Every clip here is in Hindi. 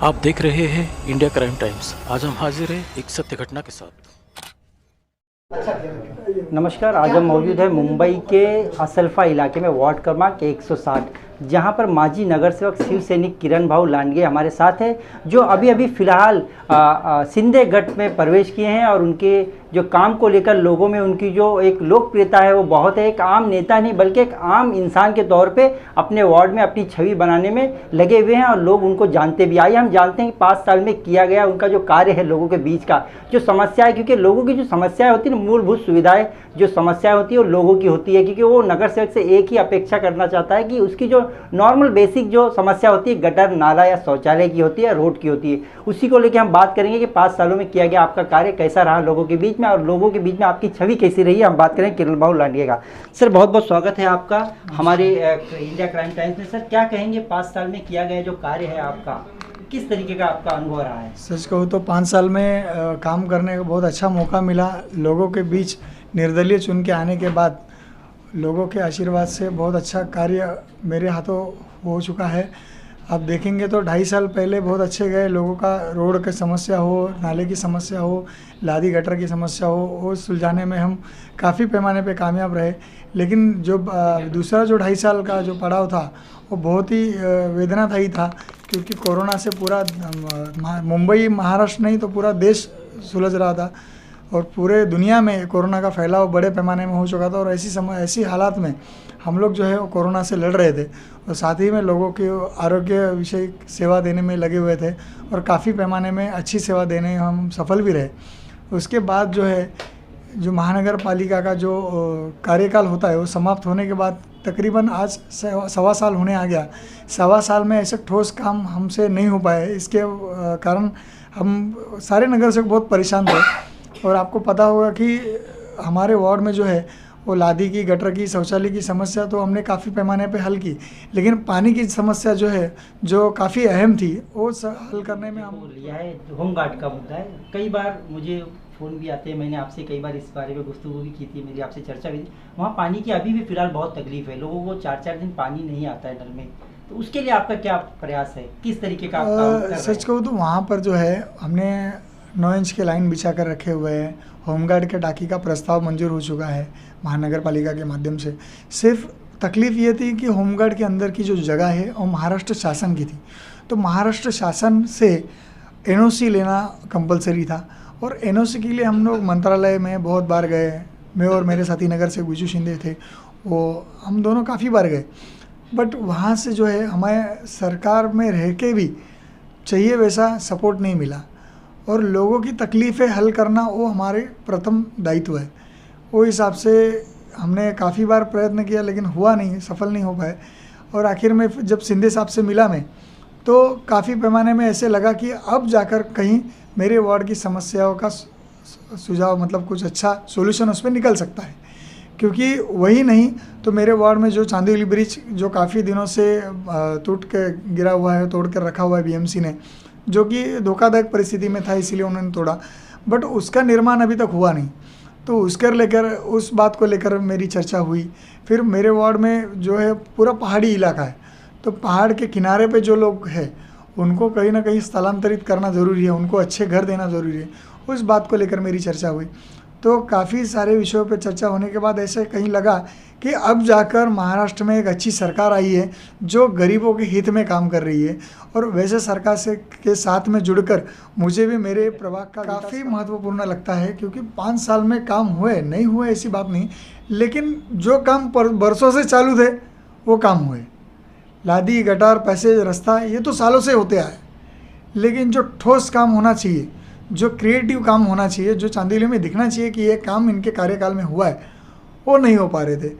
आप देख रहे हैं इंडिया क्राइम टाइम्स। आज हम हाजिर हैं एक सत्य घटना के साथ। नमस्कार, आज हम मौजूद है मुंबई के असलफा इलाके में वार्ड क्रमांक 160, जहां पर माजी नगर सेवक शिव सैनिक किरण भाऊ लांडगे हमारे साथ हैं, जो अभी फिलहाल सिंधे गढ़ में प्रवेश किए हैं और उनके जो काम को लेकर लोगों में उनकी जो एक लोकप्रियता है वो बहुत है। एक आम नेता नहीं बल्कि एक आम इंसान के तौर पे अपने वार्ड में अपनी छवि बनाने में लगे हुए हैं और लोग उनको जानते भी। आइए हम जानते हैं कि 5 साल में किया गया उनका जो कार्य है, लोगों के बीच का जो समस्या है, क्योंकि लोगों की जो समस्याएं होती है ना, मूलभूत सुविधाएं जो समस्याएं होती है वो लोगों की होती है, क्योंकि वो नगर सेवक से एक ही अपेक्षा करना चाहता है कि उसकी जो नॉर्मल बेसिक जो समस्या होती है, गटर नाला या शौचालय की होती है, रोड की होती है, उसी को लेकर हम बात करेंगे कि 5 सालों में किया गया आपका कार्य कैसा रहा लोगों के बीच में और लोगों के बीच में आपकी छवि कैसी रही है। हम बात करें किरण भाऊ लांडगे का। सर, बहुत बहुत स्वागत है आपका हमारे इंडिया क्राइम टाइम्स में। सर, क्या कहेंगे 5 साल में किया गया जो कार्य है आपका, किस तरीके का आपका अनुभव रहा है? सच कहूँ तो 5 साल में काम करने का बहुत अच्छा मौका मिला। लोगों के बीच निर्दलीय चुन के आने के बाद लोगों के आशीर्वाद से बहुत अच्छा कार्य मेरे हाथों हो चुका है। आप देखेंगे तो 2.5 साल पहले बहुत अच्छे गए। लोगों का रोड की समस्या हो, नाले की समस्या हो, लादी गटर की समस्या हो, वो सुलझाने में हम काफ़ी पैमाने पे कामयाब रहे। लेकिन जो दूसरा जो 2.5 साल का जो पड़ाव था वो बहुत ही वेदनादायी था, क्योंकि कोरोना से पूरा मुंबई महाराष्ट्र नहीं तो पूरा देश सुलझ रहा था और पूरे दुनिया में कोरोना का फैलाव बड़े पैमाने में हो चुका था। और ऐसी हालात में हम लोग जो है वो कोरोना से लड़ रहे थे और साथ ही में लोगों के आरोग्य विषय सेवा देने में लगे हुए थे और काफ़ी पैमाने में अच्छी सेवा देने में हम सफल भी रहे। उसके बाद जो है जो महानगर पालिका का जो कार्यकाल होता है वो समाप्त होने के बाद तकरीबन आज 1.25 साल होने आ गया। 1.25 साल में ऐसे ठोस काम हमसे नहीं हो पाए। इसके कारण हम सारे नगर से बहुत परेशान थे। और आपको पता होगा कि हमारे वार्ड में जो है वो लादी की, गटर की, शौचालय की समस्या तो हमने काफ़ी पैमाने पे हल की, लेकिन पानी की समस्या जो है जो काफ़ी अहम थी वो हल करने में हम लिया है। होमगार्ड का मुद्दा है, कई बार मुझे फ़ोन भी आते हैं, मैंने आपसे कई बार इस बारे में गुफ्तगू भी की थी, मेरी आपसे चर्चा भी थी। वहाँ पानी की अभी भी फ़िलहाल बहुत तकलीफ़ है, लोगों को 4-4 दिन पानी नहीं आता है नल में, तो उसके लिए आपका क्या प्रयास है, किस तरीके का आप काम कर रहे हैं? सच कहूँ तो वहाँ पर जो है हमने 9 इंच के लाइन बिछा कर रखे हुए हैं। होमगार्ड के टाँकी का प्रस्ताव मंजूर हो चुका है महानगर पालिका के माध्यम से। सिर्फ तकलीफ़ ये थी कि होमगार्ड के अंदर की जो जगह है वो महाराष्ट्र शासन की थी, तो महाराष्ट्र शासन से एनओसी लेना कंपलसरी था और एनओसी के लिए हम लोग मंत्रालय में बहुत बार गए। मैं और मेरे साथी नगर से विजू शिंदे थे, वो हम दोनों काफ़ी बार गए, बट वहाँ से जो है हमें सरकार में रह के भी चाहिए वैसा सपोर्ट नहीं मिला और लोगों की तकलीफ़ें हल करना वो हमारे प्रथम दायित्व है। वो हिसाब से हमने काफ़ी बार प्रयत्न किया लेकिन हुआ नहीं, सफल नहीं हो पाए। और आखिर में जब शिंदे साहब से मिला मैं, तो काफ़ी पैमाने में ऐसे लगा कि अब जाकर कहीं मेरे वार्ड की समस्याओं का सुझाव, मतलब कुछ अच्छा सॉल्यूशन उस पर निकल सकता है। क्योंकि वही नहीं तो मेरे वार्ड में जो चांदीवली ब्रिज जो काफ़ी दिनों से टूट के गिरा हुआ है, तोड़ कर रखा हुआ है बीएमसी ने, जो कि धोखादायक परिस्थिति में था इसीलिए उन्होंने तोड़ा, बट उसका निर्माण अभी तक हुआ नहीं। तो उस बात को लेकर मेरी चर्चा हुई। फिर मेरे वार्ड में जो है पूरा पहाड़ी इलाका है, तो पहाड़ के किनारे पे जो लोग हैं उनको कहीं ना कहीं स्थलांतरित करना ज़रूरी है, उनको अच्छे घर देना ज़रूरी है। उस बात को लेकर मेरी चर्चा हुई। तो काफ़ी सारे विषयों पे चर्चा होने के बाद ऐसे कहीं लगा कि अब जाकर महाराष्ट्र में एक अच्छी सरकार आई है जो गरीबों के हित में काम कर रही है। और वैसे सरकार के साथ में जुड़कर मुझे भी मेरे प्रभाग का काफ़ी महत्वपूर्ण लगता है, क्योंकि 5 साल में काम हुए नहीं हुए ऐसी बात नहीं, लेकिन जो काम बरसों से चालू थे वो काम हुए। लादी, गटार, पैसेज, रास्ता, ये तो सालों से होते आए, लेकिन जो ठोस काम होना चाहिए, जो क्रिएटिव काम होना चाहिए, जो चांदीवली में दिखना चाहिए कि ये काम इनके कार्यकाल में हुआ है, वो नहीं हो पा रहे थे।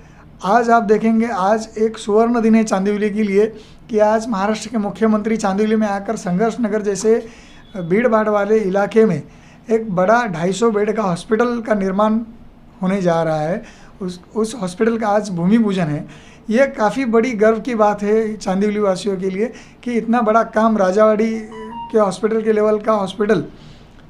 आज आप देखेंगे, आज एक सुवर्ण दिन है चांदीवली के लिए कि आज महाराष्ट्र के मुख्यमंत्री चांदीवली में आकर संघर्ष नगर जैसे भीड़ भाड़ वाले इलाके में एक बड़ा 250 बेड का हॉस्पिटल का निर्माण होने जा रहा है। उस हॉस्पिटल का आज भूमि पूजन है। ये काफ़ी बड़ी गर्व की बात है चांदीवली वासियों के लिए कि इतना बड़ा काम राजावाड़ी के हॉस्पिटल के लेवल का हॉस्पिटल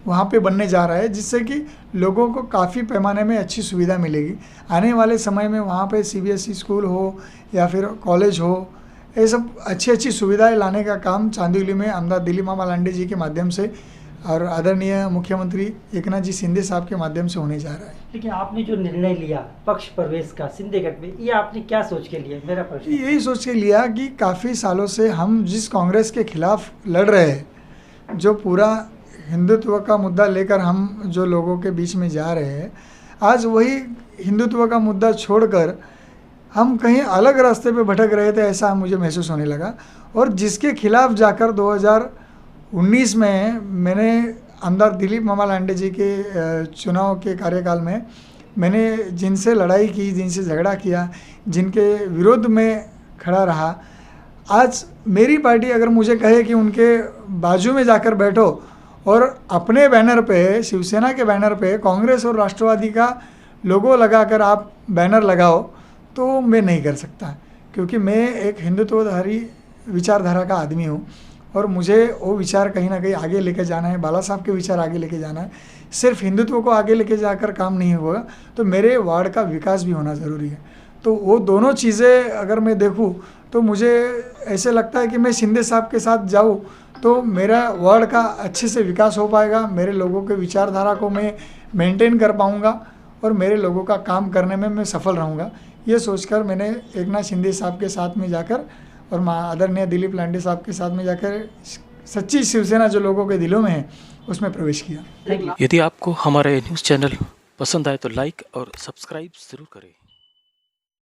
वहाँ पे बनने जा रहा है, जिससे कि लोगों को काफ़ी पैमाने में अच्छी सुविधा मिलेगी। आने वाले समय में वहाँ पे सीबीएसई स्कूल हो या फिर कॉलेज हो ये सब अच्छी अच्छी सुविधाएं लाने का काम चांदीवली में आमदार दिलीप मामा लांडे जी के माध्यम से और आदरणीय मुख्यमंत्री एकनाथ जी शिंदे साहब के माध्यम से होने जा रहा है। लेकिन आपने जो निर्णय लिया पक्ष प्रवेश का सिंधेगढ़ में, ये आपने क्या सोच के लिया? मेरा प्रश्न यही सोच के लिया कि काफ़ी सालों से हम जिस कांग्रेस के खिलाफ लड़ रहे हैं, जो पूरा हिंदुत्व का मुद्दा लेकर हम जो लोगों के बीच में जा रहे हैं, आज वही हिंदुत्व का मुद्दा छोड़कर हम कहीं अलग रास्ते पे भटक रहे थे, ऐसा मुझे महसूस होने लगा। और जिसके खिलाफ जाकर 2019 में मैंने आमदार दिलीप मामा लांडे जी के चुनाव के कार्यकाल में मैंने जिनसे लड़ाई की, जिनसे झगड़ा किया, जिनके विरोध में खड़ा रहा, आज मेरी पार्टी अगर मुझे कहे कि उनके बाजू में जाकर बैठो और अपने बैनर पे, शिवसेना के बैनर पे कांग्रेस और राष्ट्रवादी का लोगो लगाकर आप बैनर लगाओ, तो मैं नहीं कर सकता, क्योंकि मैं एक हिंदुत्वधारी विचारधारा का आदमी हूँ और मुझे वो विचार कहीं ना कहीं आगे लेके जाना है। बाला साहब के विचार आगे लेके जाना है। सिर्फ हिंदुत्व को आगे लेके जाकर काम नहीं होगा, तो मेरे वार्ड का विकास भी होना ज़रूरी है। तो वो दोनों चीज़ें अगर मैं देखूँ तो मुझे ऐसे लगता है कि मैं शिंदे साहब के साथ जाऊँ तो मेरा वार्ड का अच्छे से विकास हो पाएगा, मेरे लोगों के विचारधारा को मैं मेंटेन कर पाऊँगा और मेरे लोगों का काम करने में मैं सफल रहूँगा। ये सोचकर मैंने एकनाथ शिंदे साहब के साथ में जाकर और आदरणीय दिलीप लांडे साहब के साथ में जाकर सच्ची शिवसेना जो लोगों के दिलों में है उसमें प्रवेश किया। यदि आपको हमारा ये न्यूज़ चैनल पसंद आए तो लाइक और सब्सक्राइब ज़रूर करें।